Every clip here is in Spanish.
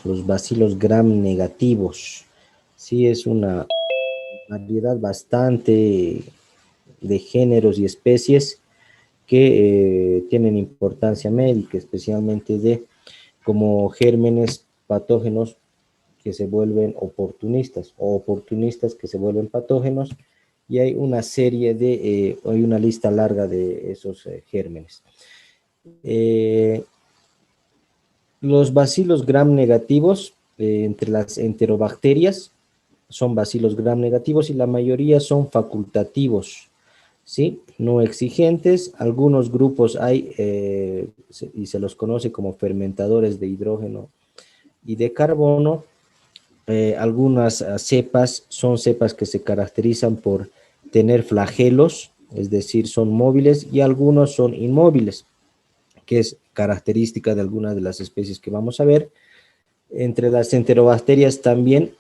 los bacilos gram negativos. Sí, es una variedad bastante de géneros y especies que tienen importancia médica, especialmente de como gérmenes patógenos que se vuelven oportunistas o oportunistas que se vuelven patógenos, y hay una serie de, hay una lista larga de esos gérmenes. Eh, los bacilos gram negativos, entre las enterobacterias, son bacilos gram negativos y la mayoría son facultativos, ¿sí? No exigentes. Algunos grupos hay y se los conoce como fermentadores de hidrógeno y de carbono. Algunas cepas son cepas que se caracterizan por tener flagelos, es decir, son móviles, y algunos son inmóviles, que es característica de algunas de las especies que vamos a ver. Entre las enterobacterias también,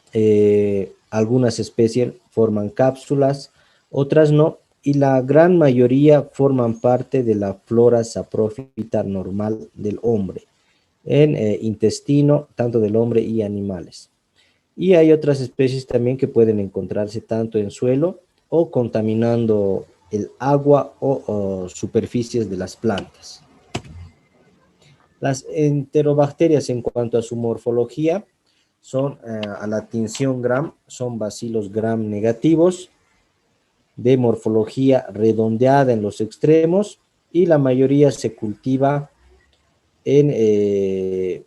algunas especies forman cápsulas, otras no, y la gran mayoría forman parte de la flora saprófita normal del hombre, en intestino tanto del hombre y animales. Y hay otras especies también que pueden encontrarse tanto en suelo o contaminando el agua o superficies de las plantas. Las enterobacterias, en cuanto a su morfología, son a la tinción gram, son bacilos gram negativos, de morfología redondeada en los extremos, y la mayoría se cultiva en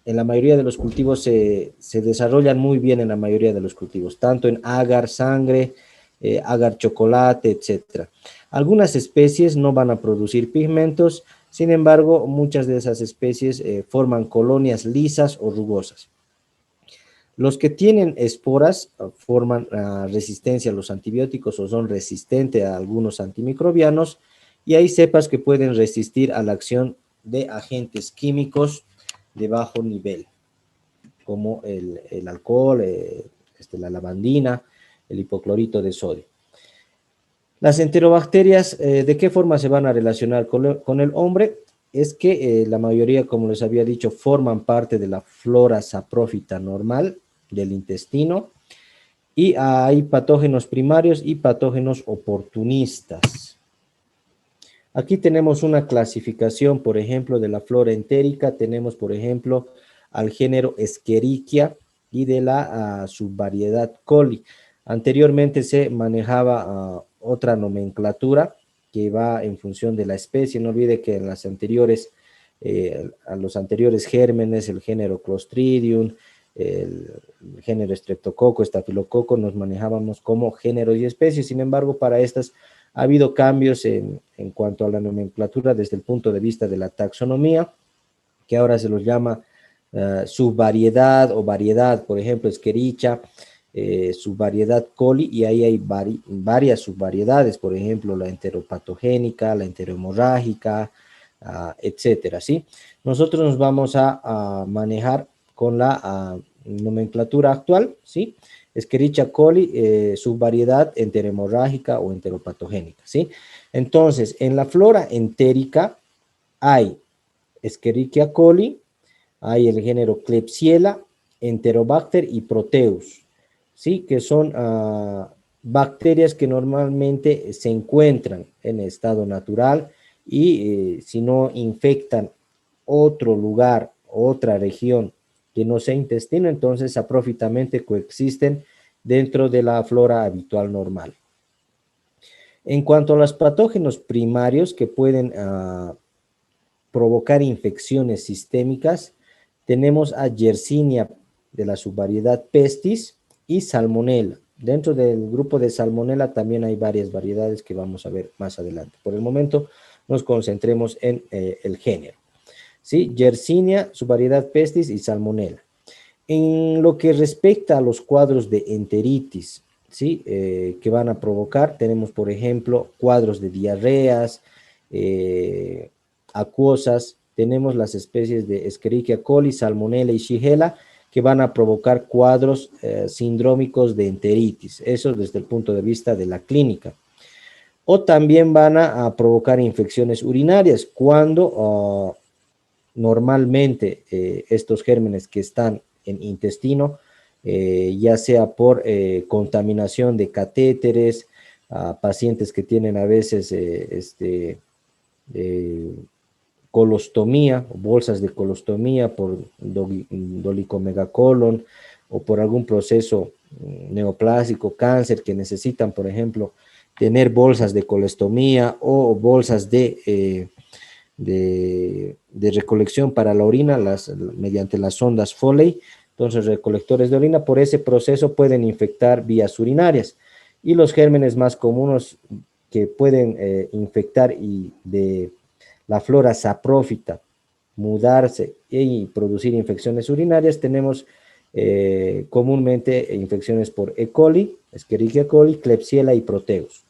la mayoría de los cultivos se desarrollan muy bien en la mayoría de los cultivos, tanto en agar, sangre, agar chocolate, etc. Algunas especies no van a producir pigmentos, sin embargo, muchas de esas especies forman colonias lisas o rugosas. Los que tienen esporas forman resistencia a los antibióticos o son resistentes a algunos antimicrobianos, y hay cepas que pueden resistir a la acción de agentes químicos de bajo nivel, como el alcohol, la lavandina, el hipoclorito de sodio. Las enterobacterias, ¿de qué forma se van a relacionar con el hombre? Es que la mayoría, como les había dicho, forman parte de la flora saprófita normal del intestino, y hay patógenos primarios y patógenos oportunistas. Aquí tenemos una clasificación, por ejemplo, de la flora entérica. Tenemos, por ejemplo, al género Escherichia y de la subvariedad coli. Anteriormente se manejaba otra nomenclatura que va en función de la especie. No olvide que en las anteriores, a los anteriores gérmenes, el género Clostridium, el género Streptococo, Estafilococo, nos manejábamos como géneros y especies. Sin embargo, para estas ha habido cambios en cuanto a la nomenclatura desde el punto de vista de la taxonomía, que ahora se los llama subvariedad o variedad. Por ejemplo, Escherichia, subvariedad coli, y ahí hay varias subvariedades, por ejemplo, la enteropatogénica, la enterohemorrágica, etcétera, ¿sí? Nosotros nos vamos a manejar con la nomenclatura actual, ¿sí? Escherichia coli, subvariedad enterohemorrágica o enteropatogénica, ¿sí? Entonces, en la flora entérica hay Escherichia coli, hay el género Klebsiella, Enterobacter y Proteus, ¿sí? Que son bacterias que normalmente se encuentran en estado natural, y si no infectan otro lugar, otra región que no sea intestino, entonces aprófitamente coexisten dentro de la flora habitual normal. En cuanto a los patógenos primarios que pueden provocar infecciones sistémicas, tenemos a Yersinia de la subvariedad Pestis y Salmonella. Dentro del grupo de Salmonella también hay varias variedades que vamos a ver más adelante. Por el momento nos concentremos en el género, ¿sí? Yersinia, subvariedad Pestis y Salmonella. En lo que respecta a los cuadros de enteritis, ¿sí? Que van a provocar, tenemos por ejemplo cuadros de diarreas, acuosas. Tenemos las especies de Escherichia coli, Salmonella y Shigella, que van a provocar cuadros sindrómicos de enteritis, eso desde el punto de vista de la clínica. O también van a provocar infecciones urinarias cuando normalmente estos gérmenes que están en intestino, ya sea por contaminación de catéteres, a pacientes que tienen a veces eh, colostomía, bolsas de colostomía por dolicomegacolon o por algún proceso neoplásico, cáncer, que necesitan, por ejemplo, tener bolsas de colostomía o bolsas de recolección para la orina mediante las sondas Foley. Entonces, recolectores de orina por ese proceso pueden infectar vías urinarias. Y los gérmenes más comunes que pueden infectar y de la flora saprófita mudarse y producir infecciones urinarias, tenemos comúnmente infecciones por E. coli, Escherichia coli, Klebsiella y Proteus.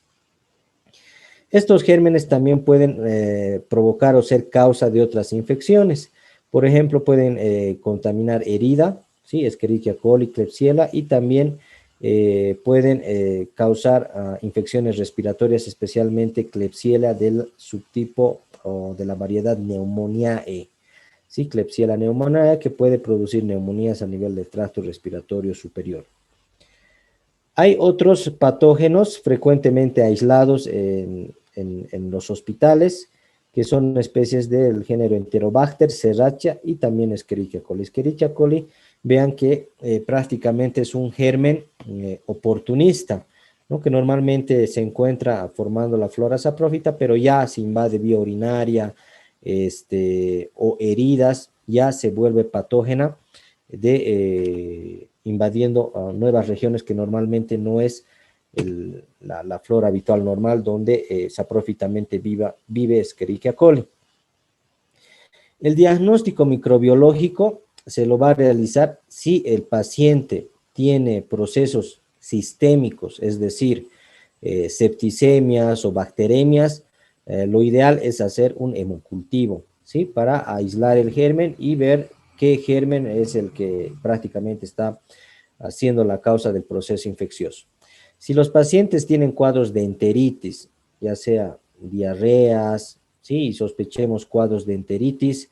Estos gérmenes también pueden provocar o ser causa de otras infecciones. Por ejemplo, pueden contaminar herida, ¿sí? Escherichia coli, Klebsiella, y también pueden causar infecciones respiratorias, especialmente Klebsiella del subtipo o de la variedad Pneumoniae. ¿Sí? Klebsiella pneumoniae, que puede producir neumonías a nivel del tracto respiratorio superior. Hay otros patógenos frecuentemente aislados en los hospitales, que son especies del género Enterobacter, Serratia y también Escherichia coli. Escherichia coli, vean que prácticamente es un germen oportunista, ¿no? Que normalmente se encuentra formando la flora saprófita, pero ya se invade vía urinaria o heridas, ya se vuelve patógena invadiendo nuevas regiones que normalmente no es la flora habitual normal donde saprófitamente vive Escherichia coli. El diagnóstico microbiológico se lo va a realizar si el paciente tiene procesos sistémicos, es decir, septicemias o bacteremias. Lo ideal es hacer un hemocultivo, ¿sí? Para aislar el germen y ver qué germen es el que prácticamente está siendo la causa del proceso infeccioso. Si los pacientes tienen cuadros de enteritis, ya sea diarreas, ¿sí? Y sospechemos cuadros de enteritis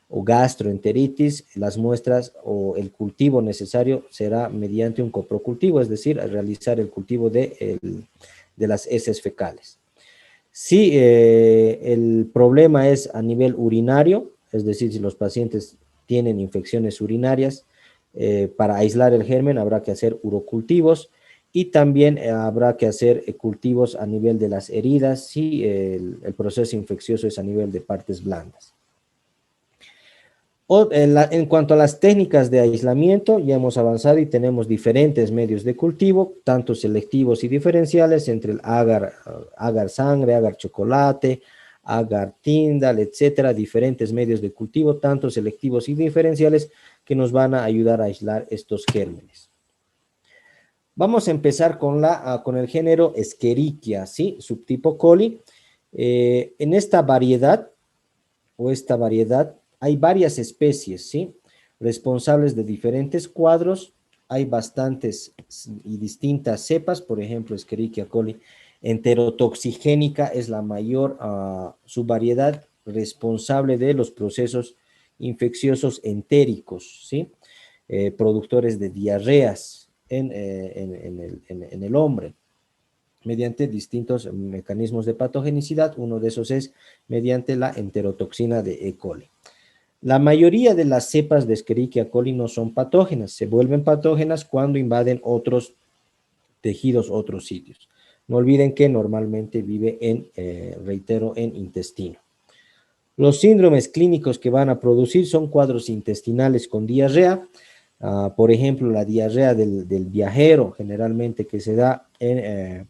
o gastroenteritis, las muestras o el cultivo necesario será mediante un coprocultivo, es decir, realizar el cultivo de las heces fecales. Si el problema es a nivel urinario, es decir, si los pacientes tienen infecciones urinarias, para aislar el germen habrá que hacer urocultivos y también habrá que hacer cultivos a nivel de las heridas si el proceso infeccioso es a nivel de partes blandas. En cuanto a las técnicas de aislamiento, ya hemos avanzado y tenemos diferentes medios de cultivo, tanto selectivos y diferenciales, entre el agar sangre, agar chocolate, agar Tyndall, etcétera, diferentes medios de cultivo, tanto selectivos y diferenciales, que nos van a ayudar a aislar estos gérmenes. Vamos a empezar con el género Escherichia, ¿sí? Subtipo coli. En esta variedad, hay varias especies, ¿sí? Responsables de diferentes cuadros. Hay bastantes y distintas cepas, por ejemplo, Escherichia coli enterotoxigénica es la mayor subvariedad responsable de los procesos infecciosos entéricos, ¿sí? Productores de diarreas en el hombre, mediante distintos mecanismos de patogenicidad. Uno de esos es mediante la enterotoxina de E. coli. La mayoría de las cepas de Escherichia coli no son patógenas, se vuelven patógenas cuando invaden otros tejidos, otros sitios. No olviden que normalmente vive reitero, en intestino. Los síndromes clínicos que van a producir son cuadros intestinales con diarrea, por ejemplo, la diarrea del viajero, generalmente que se da en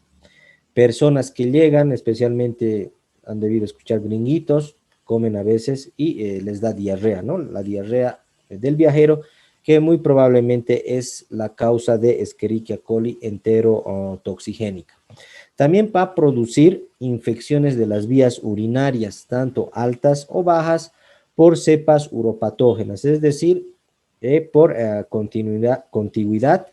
personas que llegan, especialmente han debido escuchar gringuitos, comen a veces y les da diarrea, ¿no? La diarrea del viajero, que muy probablemente es la causa de Escherichia coli enterotoxigénica. También va a producir infecciones de las vías urinarias, tanto altas o bajas, por cepas uropatógenas, es decir, por contigüidad,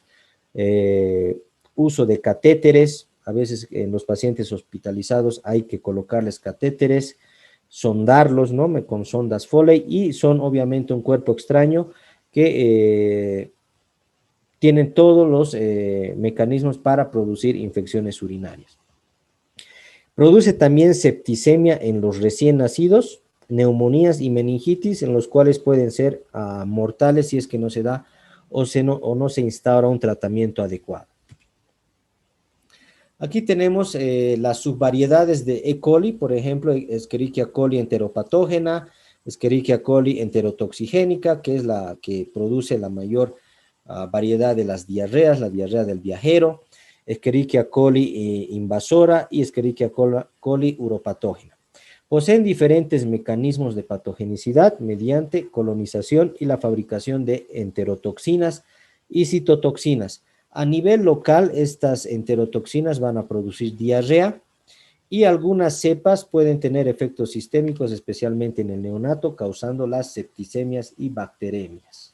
uso de catéteres. A veces en los pacientes hospitalizados hay que colocarles catéteres, sondarlos, ¿no? Con sondas Foley, y son obviamente un cuerpo extraño que tienen todos los mecanismos para producir infecciones urinarias. Produce también septicemia en los recién nacidos, neumonías y meningitis, en los cuales pueden ser mortales si es que no se da o no se instaura un tratamiento adecuado. Aquí tenemos las subvariedades de E. coli, por ejemplo, Escherichia coli enteropatógena, Escherichia coli enterotoxigénica, que es la que produce la mayor variedad de las diarreas, la diarrea del viajero, Escherichia coli invasora y Escherichia coli uropatógena. Poseen diferentes mecanismos de patogenicidad mediante colonización y la fabricación de enterotoxinas y citotoxinas. A nivel local, estas enterotoxinas van a producir diarrea y algunas cepas pueden tener efectos sistémicos, especialmente en el neonato, causando las septicemias y bacteremias.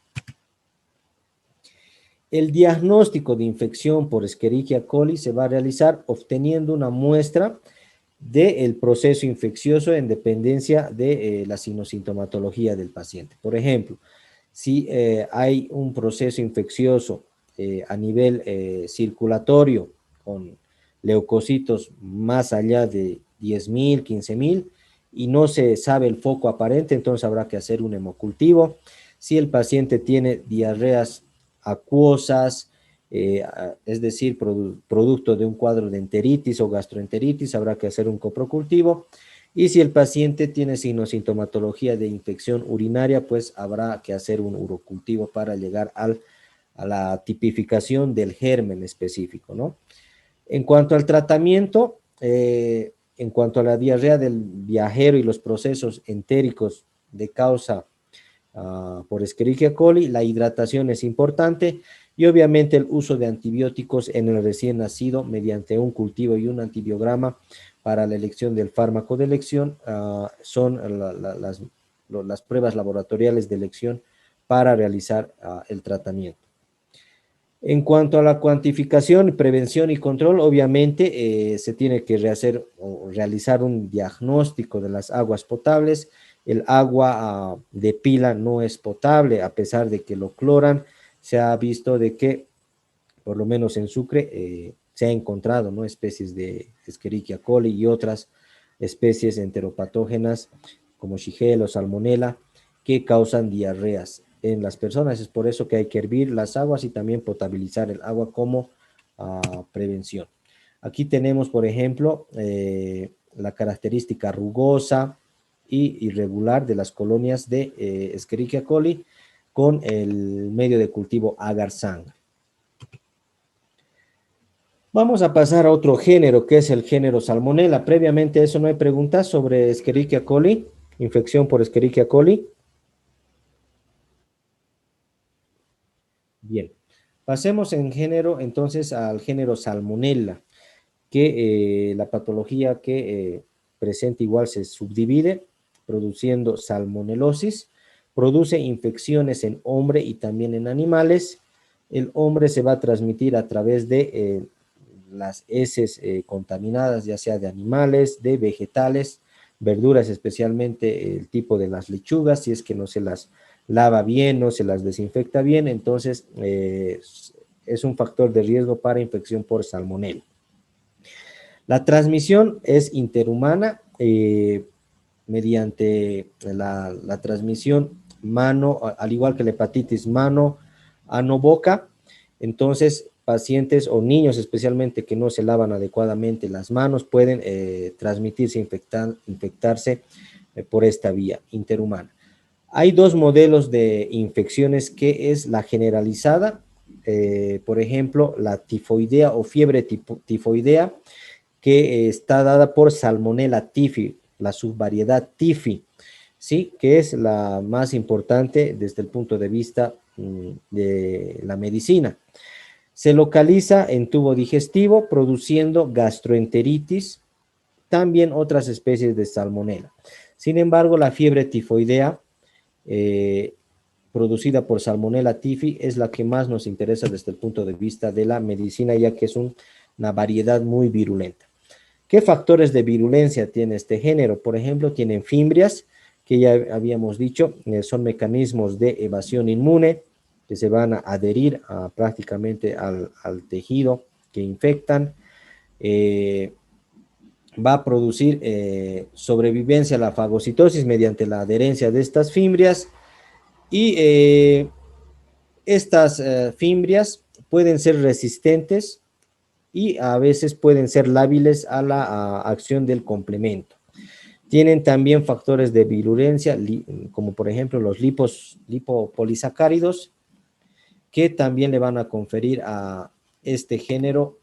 El diagnóstico de infección por Escherichia coli se va a realizar obteniendo una muestra del proceso infeccioso en dependencia de la sintomatología del paciente. Por ejemplo, si hay un proceso infeccioso a nivel circulatorio con leucocitos más allá de 10.000, 15.000 y no se sabe el foco aparente, entonces habrá que hacer un hemocultivo. Si el paciente tiene diarreas acuosas, es decir, producto de un cuadro de enteritis o gastroenteritis, habrá que hacer un coprocultivo. Y si el paciente tiene sintomatología de infección urinaria, pues habrá que hacer un urocultivo para llegar a la tipificación del germen específico, ¿no? En cuanto al tratamiento, en cuanto a la diarrea del viajero y los procesos entéricos de causa por Escherichia coli, la hidratación es importante y obviamente el uso de antibióticos en el recién nacido mediante un cultivo y un antibiograma para la elección del fármaco de elección son las pruebas laboratoriales de elección para realizar el tratamiento. En cuanto a la cuantificación, prevención y control, obviamente se tiene que rehacer o realizar un diagnóstico de las aguas potables. El agua de pila no es potable, a pesar de que lo cloran. Se ha visto de que, por lo menos en Sucre, se ha encontrado, ¿no?, especies de Escherichia coli y otras especies enteropatógenas como Shigella o Salmonella que causan diarreas en las personas. Es por eso que hay que hervir las aguas y también potabilizar el agua como prevención. Aquí tenemos, por ejemplo, la característica rugosa y irregular de las colonias de Escherichia coli con el medio de cultivo agar-sangre. Vamos a pasar a otro género, que es el género Salmonella. Previamente a eso, ¿no hay preguntas sobre Escherichia coli? Infección por Escherichia coli. Bien, pasemos en género, entonces, al género Salmonella, que la patología que presenta igual se subdivide, produciendo salmonelosis, produce infecciones en hombre y también en animales. El hombre se va a transmitir a través de las heces contaminadas, ya sea de animales, de vegetales, verduras, especialmente el tipo de las lechugas, si es que no se las lava bien, no se las desinfecta bien, entonces es un factor de riesgo para infección por salmonella. La transmisión es interhumana mediante la transmisión mano, al igual que la hepatitis mano, ano, boca. Entonces, pacientes o niños especialmente que no se lavan adecuadamente las manos pueden transmitirse, infectarse por esta vía interhumana. Hay dos modelos de infecciones, que es la generalizada, por ejemplo, la tifoidea o fiebre tifoidea, que está dada por Salmonella typhi, la subvariedad typhi, ¿sí?, que es la más importante desde el punto de vista de la medicina. Se localiza en tubo digestivo, produciendo gastroenteritis, también otras especies de Salmonella. Sin embargo, la fiebre tifoidea, producida por Salmonella typhi, es la que más nos interesa desde el punto de vista de la medicina, ya que es una variedad muy virulenta. ¿Qué factores de virulencia tiene este género? Por ejemplo, tienen fimbrias, que ya habíamos dicho, son mecanismos de evasión inmune, que se van a adherir prácticamente al tejido que infectan. Va a producir sobrevivencia a la fagocitosis mediante la adherencia de estas fimbrias y estas fimbrias pueden ser resistentes y a veces pueden ser lábiles a la acción del complemento. Tienen también factores de virulencia, como por ejemplo los lipopolisacáridos, que también le van a conferir a este género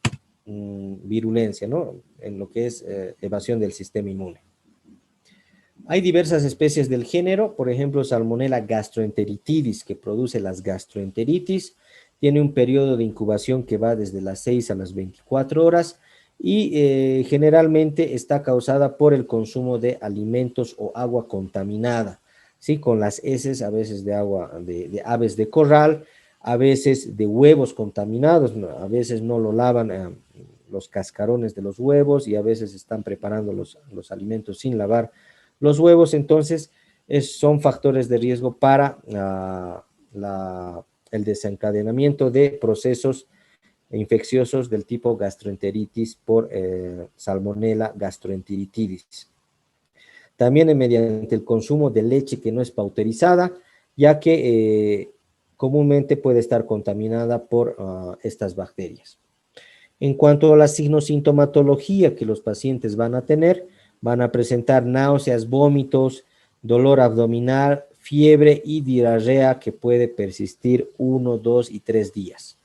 virulencia, ¿no? En lo que es evasión del sistema inmune. Hay diversas especies del género, por ejemplo, Salmonella gastroenteritidis, que produce las gastroenteritis, tiene un periodo de incubación que va desde las 6 a las 24 horas y generalmente está causada por el consumo de alimentos o agua contaminada, ¿sí? Con las heces a veces de agua de aves de corral, a veces de huevos contaminados, a veces no lo lavan los cascarones de los huevos y a veces están preparando los alimentos sin lavar los huevos. Entonces son factores de riesgo para el desencadenamiento de procesos infecciosos del tipo gastroenteritis por Salmonella gastroenteritidis. También mediante el consumo de leche que no es pauterizada, ya que comúnmente puede estar contaminada por estas bacterias. En cuanto a la signosintomatología que los pacientes van a tener, van a presentar náuseas, vómitos, dolor abdominal, fiebre y diarrea que puede persistir 1, 2 y 3 días.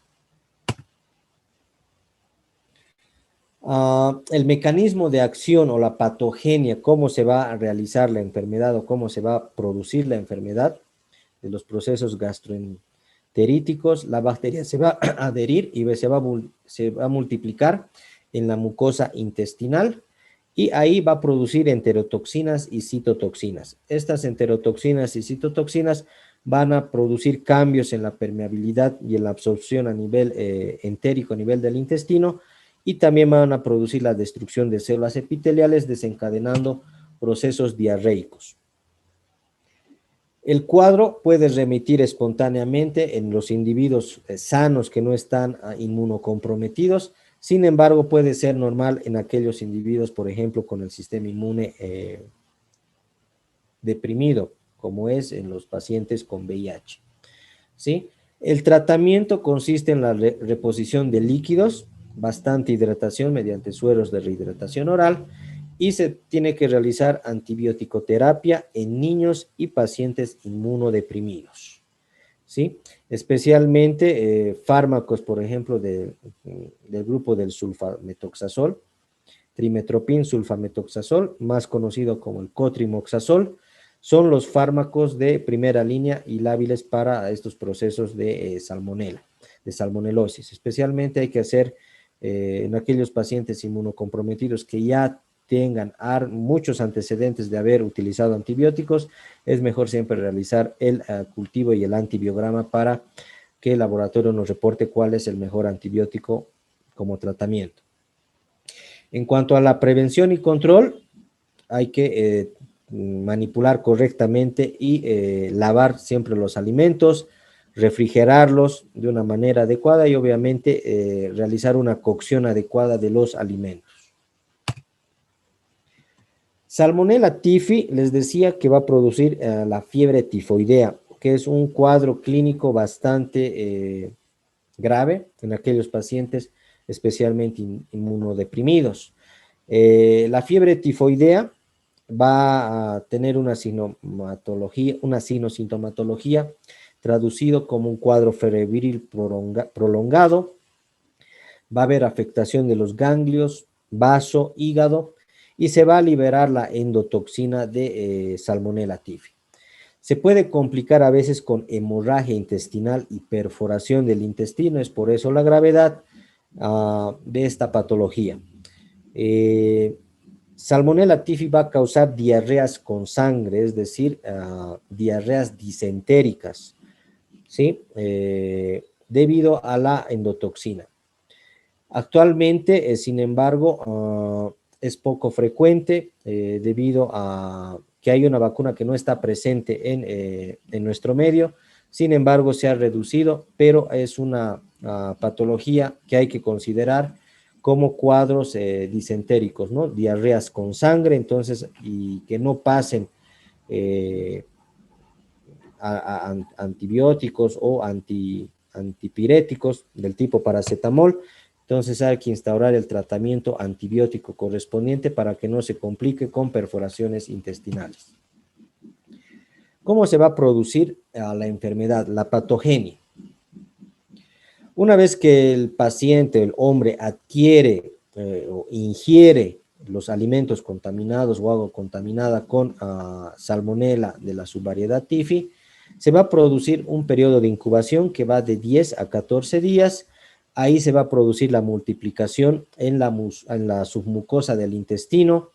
El mecanismo de acción o la patogenia, cómo se va a realizar la enfermedad o cómo se va a producir la enfermedad de los procesos gastroenteríticos, la bacteria se va a adherir y se va a multiplicar en la mucosa intestinal y ahí va a producir enterotoxinas y citotoxinas. Estas enterotoxinas y citotoxinas van a producir cambios en la permeabilidad y en la absorción a nivel entérico, a nivel del intestino, y también van a producir la destrucción de células epiteliales, desencadenando procesos diarreicos. El cuadro puede remitir espontáneamente en los individuos sanos que no están inmunocomprometidos. Sin embargo, puede ser normal en aquellos individuos, por ejemplo, con el sistema inmune deprimido, como es en los pacientes con VIH. ¿Sí? El tratamiento consiste en la reposición de líquidos, bastante hidratación mediante sueros de rehidratación oral, y se tiene que realizar antibiótico-terapia en niños y pacientes inmunodeprimidos, ¿sí? Especialmente fármacos, por ejemplo, del grupo del sulfametoxazol, trimetropin sulfametoxazol, más conocido como el cotrimoxazol, son los fármacos de primera línea y lábiles para estos procesos de salmonela, de salmonelosis. Especialmente hay que hacer en aquellos pacientes inmunocomprometidos que ya tengan muchos antecedentes de haber utilizado antibióticos, es mejor siempre realizar el cultivo y el antibiograma para que el laboratorio nos reporte cuál es el mejor antibiótico como tratamiento. En cuanto a la prevención y control, hay que manipular correctamente y lavar siempre los alimentos, refrigerarlos de una manera adecuada y obviamente realizar una cocción adecuada de los alimentos. Salmonella typhi, les decía que va a producir la fiebre tifoidea, que es un cuadro clínico bastante grave en aquellos pacientes especialmente inmunodeprimidos. La fiebre tifoidea va a tener una sinosintomatología traducido como un cuadro febril prolongado. Va a haber afectación de los ganglios, vaso, hígado y se va a liberar la endotoxina de Salmonella typhi. Se puede complicar a veces con hemorragia intestinal y perforación del intestino, es por eso la gravedad de esta patología. Salmonella typhi va a causar diarreas con sangre, es decir, diarreas disentéricas, ¿sí? Debido a la endotoxina. Actualmente, sin embargo, es poco frecuente debido a que hay una vacuna que no está presente en nuestro medio. sin embargo se ha reducido, pero es una patología que hay que considerar como cuadros disentéricos, ¿no? Diarreas con sangre, entonces, y que no pasen eh, antibióticos o antipiréticos del tipo paracetamol. Entonces hay que instaurar el tratamiento antibiótico correspondiente para que no se complique con perforaciones intestinales. ¿Cómo se va a producir la enfermedad, la patogenia? Una vez que el paciente, el hombre, adquiere o ingiere los alimentos contaminados o agua contaminada con salmonela de la subvariedad TIFI, se va a producir un periodo de incubación que va de 10 a 14 días. Ahí se va a producir la multiplicación en la submucosa del intestino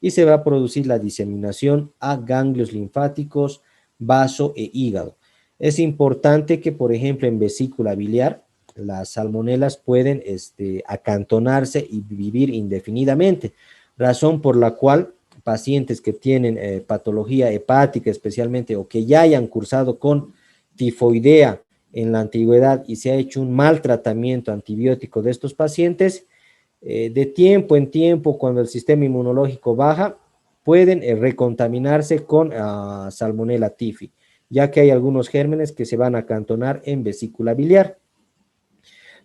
y se va a producir la diseminación a ganglios linfáticos, vaso e hígado. Es importante que, por ejemplo, en vesícula biliar, las salmonelas pueden acantonarse y vivir indefinidamente, razón por la cual pacientes que tienen patología hepática especialmente o que ya hayan cursado con tifoidea en la antigüedad y se ha hecho un mal tratamiento antibiótico de estos pacientes, de tiempo en tiempo, cuando el sistema inmunológico baja, pueden recontaminarse con Salmonella typhi, ya que hay algunos gérmenes que se van a acantonar en vesícula biliar.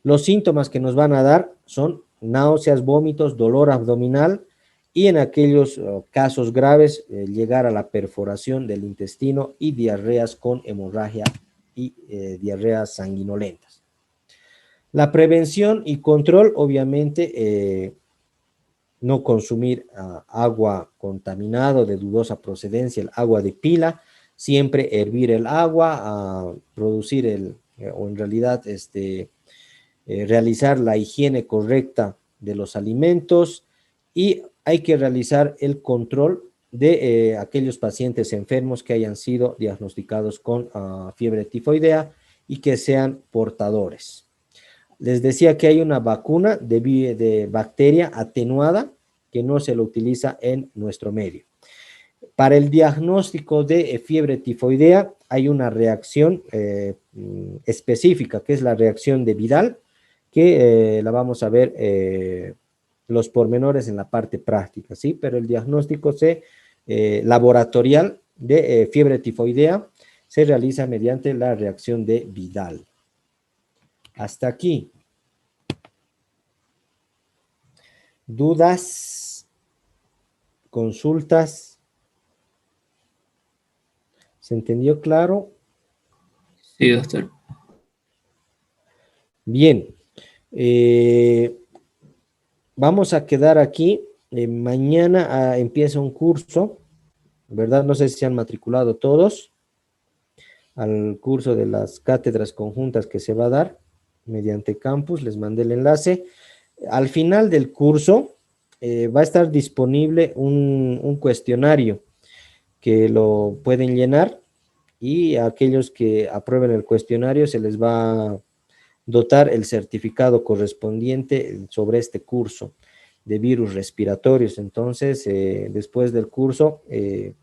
Los síntomas que nos van a dar son náuseas, vómitos, dolor abdominal y en aquellos casos graves llegar a la perforación del intestino y diarreas con hemorragia y diarreas sanguinolentas. La prevención y control, obviamente, no consumir agua contaminada de dudosa procedencia, el agua de pila, siempre hervir el agua, producir o en realidad realizar la higiene correcta de los alimentos y hay que realizar el control de aquellos pacientes enfermos que hayan sido diagnosticados con fiebre tifoidea y que sean portadores. Les decía que hay una vacuna de bacteria atenuada que no se lo utiliza en nuestro medio. Para el diagnóstico de fiebre tifoidea hay una reacción específica, que es la reacción de Vidal, que la vamos a ver los pormenores en la parte práctica, ¿sí? Pero el diagnóstico laboratorial de fiebre tifoidea se realiza mediante la reacción de Vidal. Hasta aquí. ¿Dudas? ¿Consultas? ¿Se entendió claro? Sí, doctor. Bien. Vamos a quedar aquí. Mañana empieza un curso, ¿verdad? No sé si se han matriculado todos al curso de las cátedras conjuntas que se va a dar mediante campus. Les mandé el enlace. Al final del curso va a estar disponible un cuestionario que lo pueden llenar y a aquellos que aprueben el cuestionario se les va a dotar el certificado correspondiente sobre este curso de virus respiratorios. Entonces, después del curso,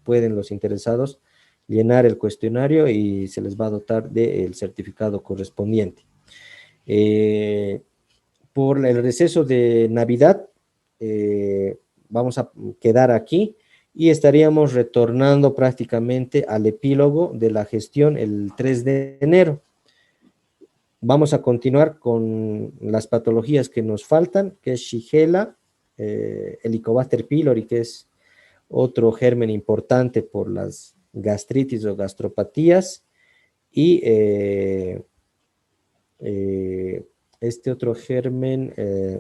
pueden los interesados llenar el cuestionario y se les va a dotar del certificado correspondiente. Por el receso de Navidad, vamos a quedar aquí y estaríamos retornando prácticamente al epílogo de la gestión el 3 de enero. Vamos a continuar con las patologías que nos faltan, que es Shigella, Helicobacter pylori, que es otro germen importante por las gastritis o gastropatías, y este otro germen,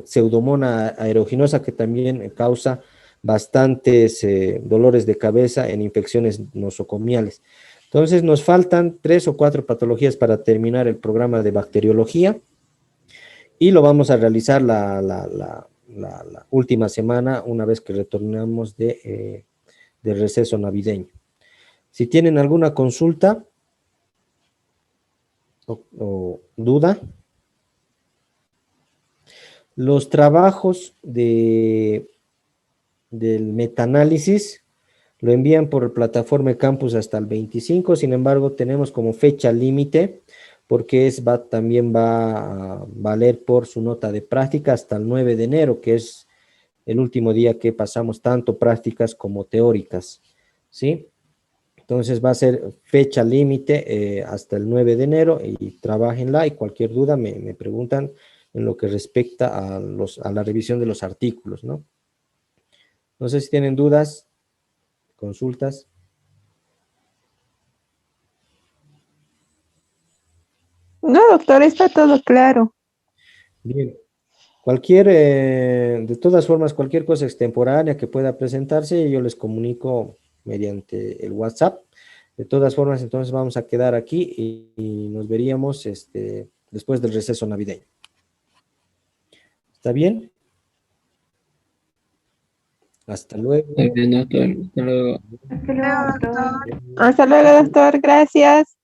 Pseudomonas aeruginosa, que también causa bastantes dolores de cabeza en infecciones nosocomiales. Entonces nos faltan 3 o 4 patologías para terminar el programa de bacteriología y lo vamos a realizar la última semana una vez que retornamos de receso navideño. Si tienen alguna consulta o duda, los trabajos del metaanálisis Lo envían por plataforma Campus hasta el 25, sin embargo, tenemos como fecha límite, porque también va a valer por su nota de práctica hasta el 9 de enero, que es el último día que pasamos tanto prácticas como teóricas, ¿sí? Entonces va a ser fecha límite hasta el 9 de enero y trabajenla y cualquier duda me preguntan en lo que respecta a la revisión de los artículos, ¿no? No sé si tienen dudas, consultas. No, doctor, está todo claro. Bien. De todas formas, cualquier cosa extemporánea que pueda presentarse, yo les comunico mediante el WhatsApp. De todas formas, entonces vamos a quedar aquí y nos veríamos después del receso navideño. ¿Está bien? Hasta luego. Está bien, doctor. Hasta luego. Hasta luego, doctor. Gracias.